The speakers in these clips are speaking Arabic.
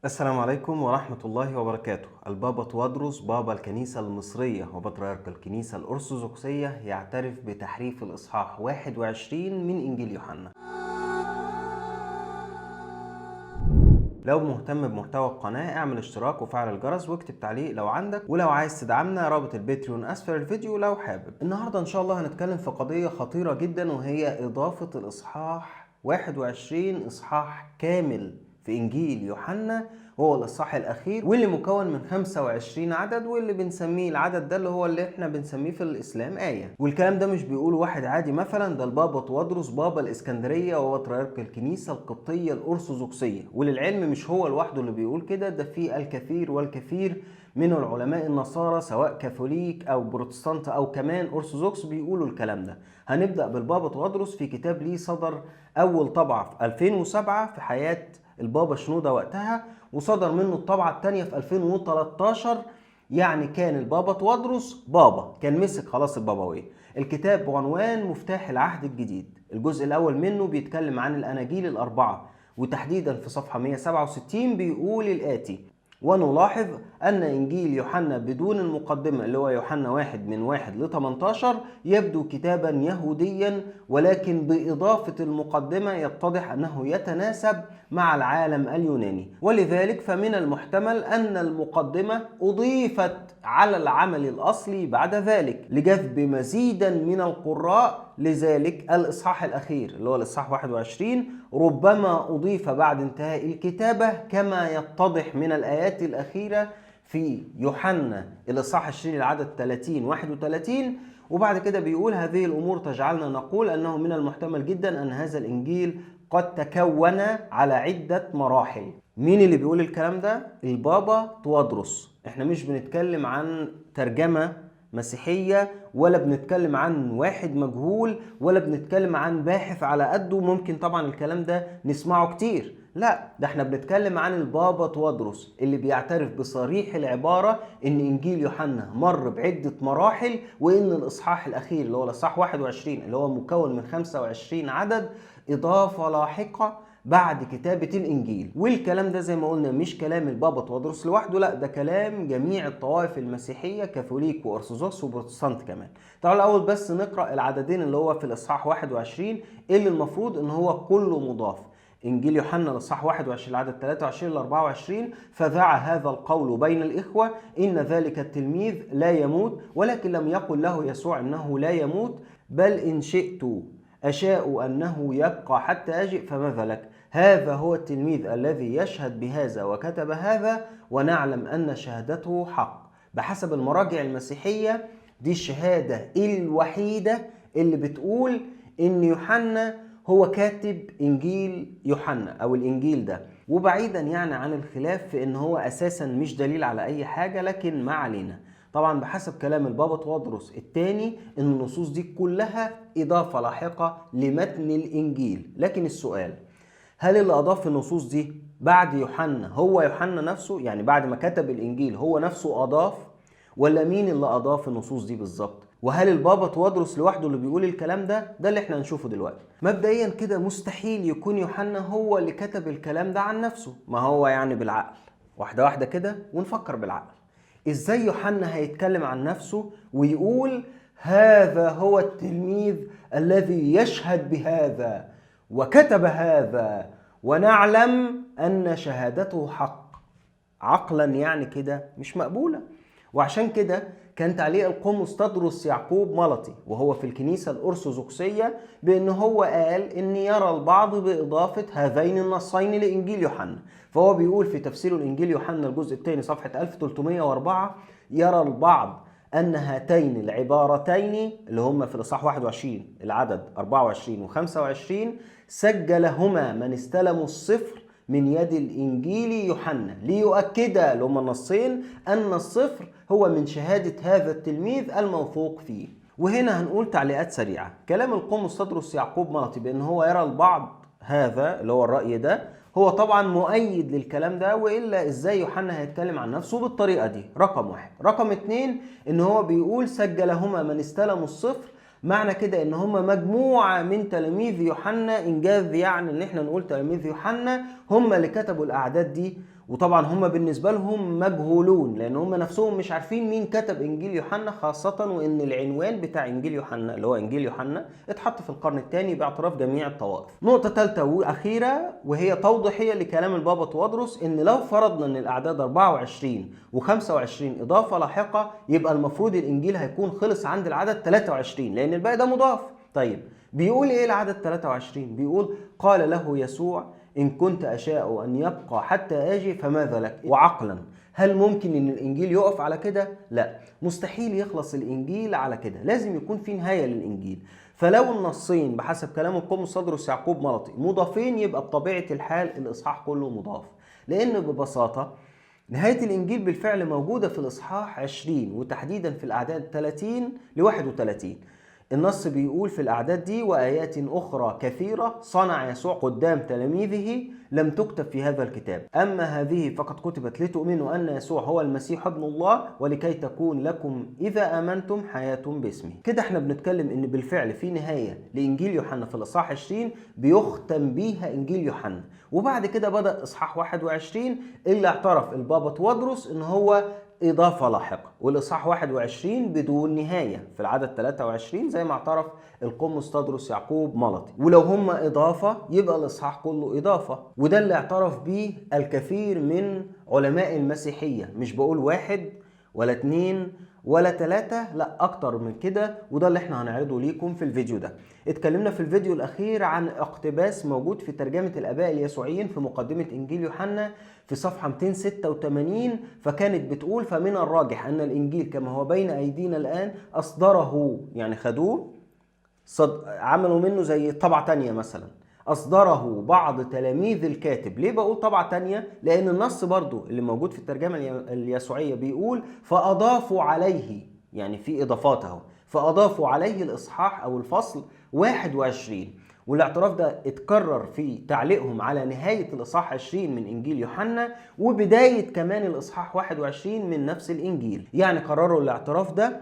السلام عليكم ورحمة الله وبركاته. البابا توادرس بابا الكنيسة المصرية وبطريرك الكنيسة الأرثوذكسية يعترف بتحريف الإصحاح 21 من إنجيل يوحنا. لو مهتم بمحتوى القناة اعمل اشتراك وفعل الجرس واكتب تعليق لو عندك، ولو عايز تدعمنا رابط الباتريون أسفل الفيديو لو حابب. النهاردة إن شاء الله هنتكلم في قضية خطيرة جدا، وهي إضافة الإصحاح 21 إصحاح كامل في إنجيل يوحنا، هو الإصحاح الأخير واللي مكون من 25 عدد، واللي بنسميه العدد ده اللي هو اللي احنا بنسميه في الإسلام آية. والكلام ده مش بيقوله واحد عادي مثلا، ده البابا توادرس بابا الإسكندرية وبطريرك الكنيسة القبطية الأرثوذكسية. وللعلم مش هو لوحده اللي بيقول كده، ده في الكثير والكثير من العلماء النصارى سواء كاثوليك أو بروتستانت أو كمان أرثوذكس بيقولوا الكلام ده. هنبدأ بالبابا توادرس في كتاب ليه صدر أول طبعة في 2007 في حياة البابا شنودة وقتها، وصدر منه الطبعة الثانية في 2013. يعني كان البابا توادرس بابا كان مسك خلاص البابوية. الكتاب بعنوان مفتاح العهد الجديد. الجزء الأول منه بيتكلم عن الأناجيل الأربعة، وتحديدا في صفحة 167 بيقول الآتي: ونلاحظ أن إنجيل يوحنا بدون المقدمة اللي هو يوحنا 1 من 1 ل 18 يبدو كتابا يهوديا، ولكن بإضافة المقدمة يتضح أنه يتناسب مع العالم اليوناني، ولذلك فمن المحتمل أن المقدمة أضيفت على العمل الأصلي بعد ذلك لجذب مزيدا من القراء. لذلك الإصحاح الأخير اللي هو الإصحاح 21 ربما أضيف بعد انتهاء الكتابة، كما يتضح من الآيات الأخيرة في يوحنا الإصحاح 20 العدد 30 31. وبعد كده بيقول: هذه الأمور تجعلنا نقول أنه من المحتمل جدا أن هذا الإنجيل قد تكون على عدة مراحل. مين اللي بيقول الكلام ده؟ البابا توادرس. احنا مش بنتكلم عن ترجمة مسيحية، ولا بنتكلم عن واحد مجهول، ولا بنتكلم عن باحث على قده. ممكن طبعا الكلام ده نسمعه كتير، لا، ده احنا بنتكلم عن البابا توادرس اللي بيعترف بصريح العبارة ان انجيل يوحنا مر بعدة مراحل، وان الاصحاح الاخير اللي هو الاصحاح 21 اللي هو مكون من 25 عدد اضافة لاحقة بعد كتابة الإنجيل. والكلام ده زي ما قلنا مش كلام البابا توادرس لوحده، لا، ده كلام جميع الطوائف المسيحية، كاثوليك وأرثوذكس وبروتستانت كمان. تعالوا الأول بس نقرأ العددين اللي هو في الإصحاح 21 اللي المفروض إن هو كله مضاف. إنجيل يوحنا الإصحاح 21 العدد 23 ل 24: فذاع هذا القول بين الإخوة إن ذلك التلميذ لا يموت، ولكن لم يقل له يسوع إنه لا يموت، بل إن شئت أشاء أنه يبقى حتى أجئ، فماذا لك؟ هذا هو التلميذ الذي يشهد بهذا وكتب هذا، ونعلم أن شهادته حق. بحسب المراجع المسيحية دي الشهادة الوحيدة اللي بتقول إن يوحنا هو كاتب إنجيل يوحنا أو الإنجيل ده. وبعيدا يعني عن الخلاف في إن هو أساسا مش دليل على أي حاجة، لكن ما علينا. طبعا بحسب كلام البابا توادرس الثاني ان النصوص دي كلها اضافه لاحقه لمتن الانجيل. لكن السؤال: هل اللي اضاف النصوص دي بعد يوحنا هو يوحنا نفسه؟ يعني بعد ما كتب الانجيل هو نفسه اضاف، ولا مين اللي اضاف النصوص دي بالظبط؟ وهل البابا توادرس لوحده اللي بيقول الكلام ده؟ ده اللي احنا هنشوفه دلوقتي. مبدئيا كده مستحيل يكون يوحنا هو اللي كتب الكلام ده عن نفسه. ما هو يعني بالعقل، واحده واحده كده ونفكر بالعقل. ازاي يوحنا هيتكلم عن نفسه ويقول هذا هو التلميذ الذي يشهد بهذا وكتب هذا ونعلم أن شهادته حق؟ عقلا يعني كده مش مقبولة. وعشان كده كان تعليق القمص تدرس يعقوب ملطي وهو في الكنيسة الأرثوذكسية بأن هو قال أن يرى البعض بإضافة هذين النصين لإنجيل يوحنا. فهو بيقول في تفسير الإنجيل يوحنا الجزء الثاني صفحة 1304: يرى البعض أن هاتين العبارتين اللي هم في الإصحاح 21 العدد 24 و 25 سجلهما من استلموا الصفر من يد الإنجيل يوحنا ليؤكد لهم النصين أن الصفر هو من شهادة هذا التلميذ الموثوق فيه. وهنا هنقول تعليقات سريعة. كلام القمص تدرس يعقوب ملطي بأن هو يرى البعض هذا اللي هو الرأي ده هو طبعا مؤيد للكلام ده، وإلا إزاي يوحنا هيتكلم عن نفسه بالطريقة دي؟ رقم واحد. رقم اتنين إن هو بيقول سجلهما من استلموا الصفر، معنى كده ان هم مجموعة من تلاميذ يوحنا، انجاز يعني ان احنا نقول تلاميذ يوحنا هم اللي كتبوا الاعداد دي. وطبعا هم بالنسبة لهم مجهولون، لأن هم نفسهم مش عارفين مين كتب إنجيل يوحنا، خاصة وإن العنوان بتاع إنجيل يوحنا اللي هو إنجيل يوحنا اتحط في القرن الثاني باعتراف جميع الطوائف. نقطة ثالثة وأخيرة وهي توضيحية لكلام البابا توادرس، إن لو فرضنا إن الأعداد 24 و25 إضافة لاحقة، يبقى المفروض الإنجيل هيكون خلص عند العدد 23، لأن الباقي ده مضاف. طيب بيقول إيه العدد 23؟ بيقول: قال له يسوع: إن كنت أشاء أن يبقى حتى آجي فماذا لك؟ وعقلا هل ممكن إن الإنجيل يقف على كده؟ لا، مستحيل يخلص الإنجيل على كده، لازم يكون في نهاية للإنجيل. فلو النصين بحسب كلام القديس تدرس يعقوب ملطي مضافين، يبقى بطبيعة الحال الإصحاح كله مضاف، لأن ببساطة نهاية الإنجيل بالفعل موجودة في الإصحاح 20 وتحديدا في الأعداد 30 ل 31. النص بيقول في الأعداد دي: وآيات أخرى كثيرة صنع يسوع قدام تلاميذه لم تكتب في هذا الكتاب، أما هذه فقد كتبت لتؤمنوا أن يسوع هو المسيح ابن الله، ولكي تكون لكم إذا آمنتم حياة باسمه. كده احنا بنتكلم إن بالفعل في نهاية لإنجيل يوحنا في الإصحاح 20 بيختم بيها إنجيل يوحنا، وبعد كده بدأ إصحاح 21 اللي اعترف البابا توادرس إن هو إضافة لاحقة، والإصحاح 21 بدون نهاية في العدد 23 زي ما اعترف القديس تدرس يعقوب ملطي. ولو هم إضافة يبقى الإصحاح كله إضافة، وده اللي اعترف به الكثير من علماء المسيحية. مش بقول واحد ولا اتنين ولا تلاتة، لا أكتر من كده، وده اللي احنا هنعرضه ليكم في الفيديو ده. اتكلمنا في الفيديو الأخير عن اقتباس موجود في ترجمة الآباء اليسوعيين في مقدمة إنجيل يوحنا في صفحة 286، فكانت بتقول: فمن الراجح أن الإنجيل كما هو بين أيدينا الآن أصدره، يعني خدوه عملوا منه زي طبعة تانية مثلا، أصدره بعض تلاميذ الكاتب. ليه بقول طبعة تانية؟ لأن النص برضو اللي موجود في الترجمة اليسوعية بيقول: فأضافوا عليه، يعني في إضافات اهو، فأضافوا عليه الإصحاح أو الفصل 21. والاعتراف ده اتكرر في تعليقهم على نهاية الإصحاح 20 من إنجيل يوحنا وبداية كمان الإصحاح 21 من نفس الإنجيل. يعني كرروا الاعتراف ده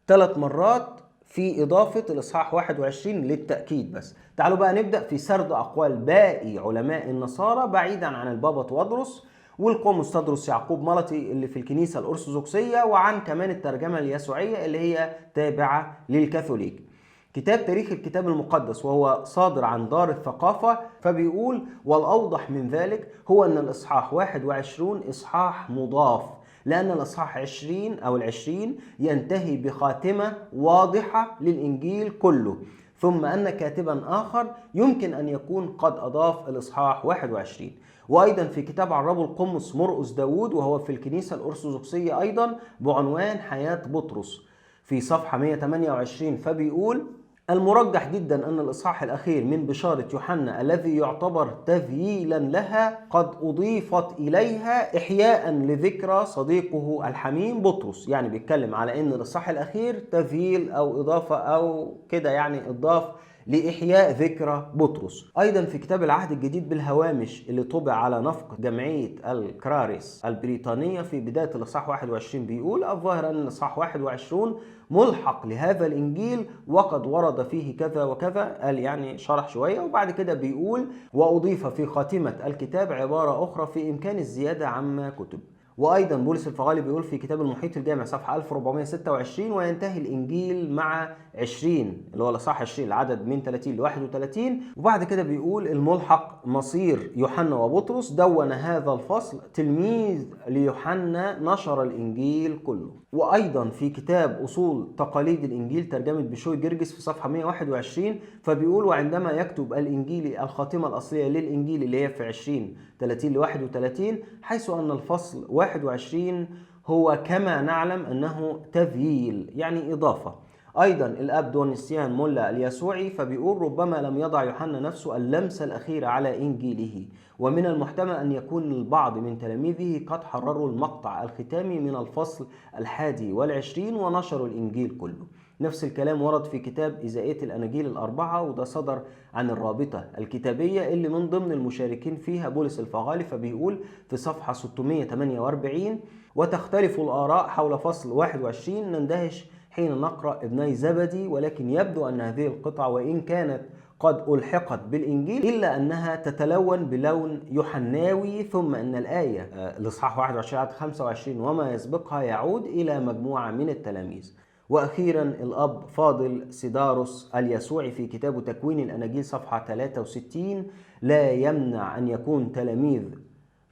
3 مرات في إضافة الإصحاح 21 للتأكيد. بس تعالوا بقى نبدأ في سرد أقوال باقي علماء النصارى بعيدا عن البابا توادرس والقديس تدرس يعقوب ملطي اللي في الكنيسة الأرثوذكسية، وعن كمان الترجمة اليسوعية اللي هي تابعة للكاثوليك. كتاب تاريخ الكتاب المقدس وهو صادر عن دار الثقافة فبيقول: والأوضح من ذلك هو أن الإصحاح 21 إصحاح مضاف، لأن الإصحاح 20 أو 20 ينتهي بخاتمة واضحة للإنجيل كله، ثم أن كاتبا آخر يمكن أن يكون قد أضاف الإصحاح 21. وأيضا في كتاب عربه القديس مرقس داود وهو في الكنيسة الأرثوذكسية أيضا بعنوان حياة بطرس في صفحة 128 فبيقول: المرجح جدا أن الإصحاح الأخير من بشارة يوحنا الذي يعتبر تذييلا لها قد أضيفت إليها إحياء لذكرى صديقه الحميم بطرس. يعني بيتكلم على أن الإصحاح الأخير تذييل أو إضافة أو كده، يعني إضاف لإحياء ذكرى بطرس. أيضا في كتاب العهد الجديد بالهوامش اللي طبع على نفق جمعية الكراريس البريطانية في بداية الإصحاح 21 بيقول: الظاهر أن الإصحاح 21 ملحق لهذا الإنجيل وقد ورد فيه كذا وكذا، قال يعني شرح شوية، وبعد كده بيقول: وأضيف في خاتمة الكتاب عبارة أخرى في إمكان الزيادة عما كتب. وأيضا بولس الفغالي بيقول في كتاب المحيط الجامع صفحة 1426: وينتهي الإنجيل مع 20 اللي هو الإصحاح 20 العدد من 30 ل 31. وبعد كده بيقول: الملحق مصير يوحنا وبطرس، دون هذا الفصل تلميذ ليوحنا نشر الإنجيل كله. وأيضا في كتاب أصول تقاليد الإنجيل ترجمة بشوي جرجس في صفحة 121 فبيقول: وعندما يكتب الإنجيلي الخاتمة الأصلية للإنجيل اللي هي في 20 30 ل 31، حيث أن الفصل 21 هو كما نعلم أنه تذييل يعني إضافة. أيضا الأب دونيسيان مولا اليسوعي فبيقول: ربما لم يضع يوحنا نفسه اللمسة الأخيرة على إنجيله، ومن المحتمل أن يكون البعض من تلاميذه قد حرروا المقطع الختامي من الفصل 21 ونشروا الإنجيل كله. نفس الكلام ورد في كتاب إزائية الأناجيل الأربعة، وده صدر عن الرابطة الكتابية اللي من ضمن المشاركين فيها بولس الفغالي، فبيقول في صفحة 648: وتختلف الآراء حول فصل 21، نندهش حين نقرأ ابني زبدي، ولكن يبدو أن هذه القطعة وإن كانت قد ألحقت بالإنجيل إلا أنها تتلون بلون يوحناوي، ثم أن الآية الإصحاح 21 عدد 25 وما يسبقها يعود إلى مجموعة من التلاميذ. وأخيرا الأب فاضل سيداروس اليسوعي في كتابه تكوين الأناجيل صفحة 63 لا يمنع أن يكون تلاميذ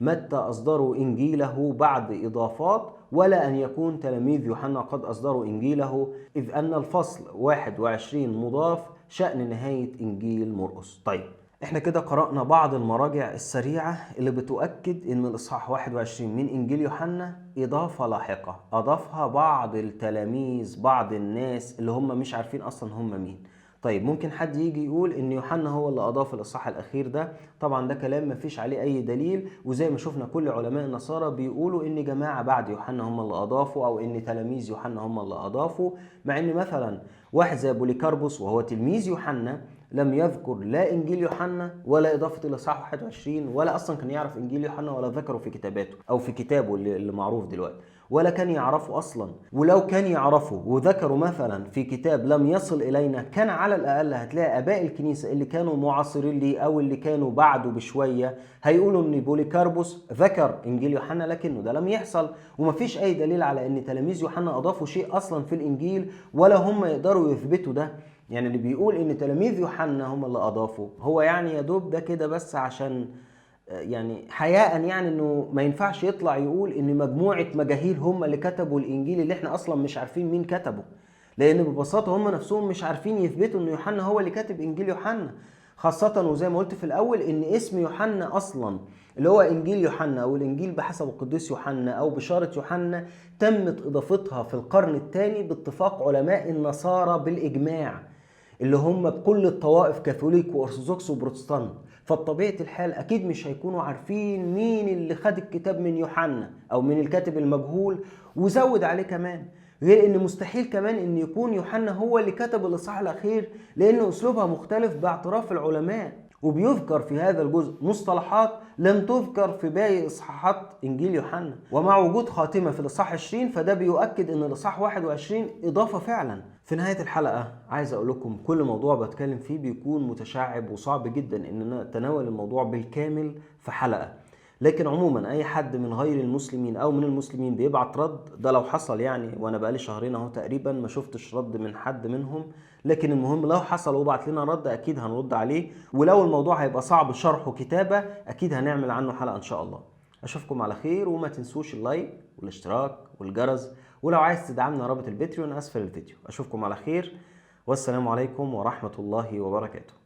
متى أصدروا إنجيله بعد إضافات، ولا أن يكون تلاميذ يوحنا قد أصدروا إنجيله، إذ أن الفصل 21 مضاف شأن نهاية إنجيل مرقس. طيب احنا كده قرأنا بعض المراجع السريعة اللي بتؤكد ان الإصحاح 21 من إنجيل يوحنا إضافة لاحقة أضافها بعض التلاميذ، بعض الناس اللي هم مش عارفين أصلا هم مين. طيب ممكن حد يجي يقول ان يوحنا هو اللي أضاف الإصحاح الأخير ده، طبعا ده كلام مفيش عليه أي دليل، وزي ما شفنا كل علماء النصارى بيقولوا ان جماعة بعد يوحنا هم اللي أضافوا، أو ان تلاميذ يوحنا هم اللي أضافوا، مع ان مثلا واحد زي بوليكاربوس وهو تلميذ يوحنا لم يذكر لا إنجيل يوحنا ولا إضافة الإصحاح 21، ولا أصلا كان يعرف إنجيل يوحنا ولا ذكره في كتاباته أو في كتابه اللي معروف دلوقتي، ولا كان يعرفه أصلا. ولو كان يعرفه وذكره مثلا في كتاب لم يصل إلينا، كان على الأقل هتلاقي آباء الكنيسة اللي كانوا معاصرين ليه أو اللي كانوا بعده بشوية هيقولوا إن بوليكاربوس ذكر إنجيل يوحنا، لكنه ده لم يحصل، ومفيش أي دليل على إن تلاميذ يوحنا أضافوا شيء أصلا في الإنجيل، ولا هم يقدروا يثبتوا ده. يعني اللي بيقول ان تلاميذ يوحنا هم اللي اضافوا، هو يعني يا دوب ده كده بس عشان يعني حياء، يعني انه ما ينفعش يطلع يقول ان مجموعة مجاهيل هم اللي كتبوا الانجيل اللي احنا اصلا مش عارفين مين كتبه، لان ببساطة هم نفسهم مش عارفين يثبتوا ان يوحنا هو اللي كاتب انجيل يوحنا، خاصة وزي ما قلت في الاول ان اسم يوحنا اصلا اللي هو انجيل يوحنا او الانجيل بحسب القديس يوحنا او بشارة يوحنا تمت اضافتها في القرن الثاني باتفاق علماء النصارى بالاجماع، اللي هم بكل الطوائف كاثوليك وارثوذكس وبروتستانت. فبطبيعة الحال اكيد مش هيكونوا عارفين مين اللي خد الكتاب من يوحنا او من الكاتب المجهول، وزود عليه كمان غير ان مستحيل كمان ان يكون يوحنا هو اللي كتب الاصحاح الاخير، لان اسلوبها مختلف باعتراف العلماء، وبيذكر في هذا الجزء مصطلحات لم تذكر في باقي اصحاحات انجيل يوحنا. ومع وجود خاتمه في الاصحاح 20 فده بيؤكد ان الاصحاح 21 اضافه فعلا. في نهايه الحلقه عايز اقول لكم كل موضوع بتكلم فيه بيكون متشعب وصعب جدا ان انا اتناول الموضوع بالكامل في حلقه، لكن عموما اي حد من غير المسلمين او من المسلمين بيبعت رد، ده لو حصل يعني، وانا بقالي شهرين اهو تقريبا ما شفتش رد من حد منهم، لكن المهم لو حصل وبعت لنا رد اكيد هنرد عليه، ولو الموضوع هيبقى صعب شرحه كتابة اكيد هنعمل عنه حلقة ان شاء الله. اشوفكم على خير، وما تنسوش اللايك والاشتراك والجرس، ولو عايز تدعمنا رابط الباتريون اسفل الفيديو. اشوفكم على خير، والسلام عليكم ورحمة الله وبركاته.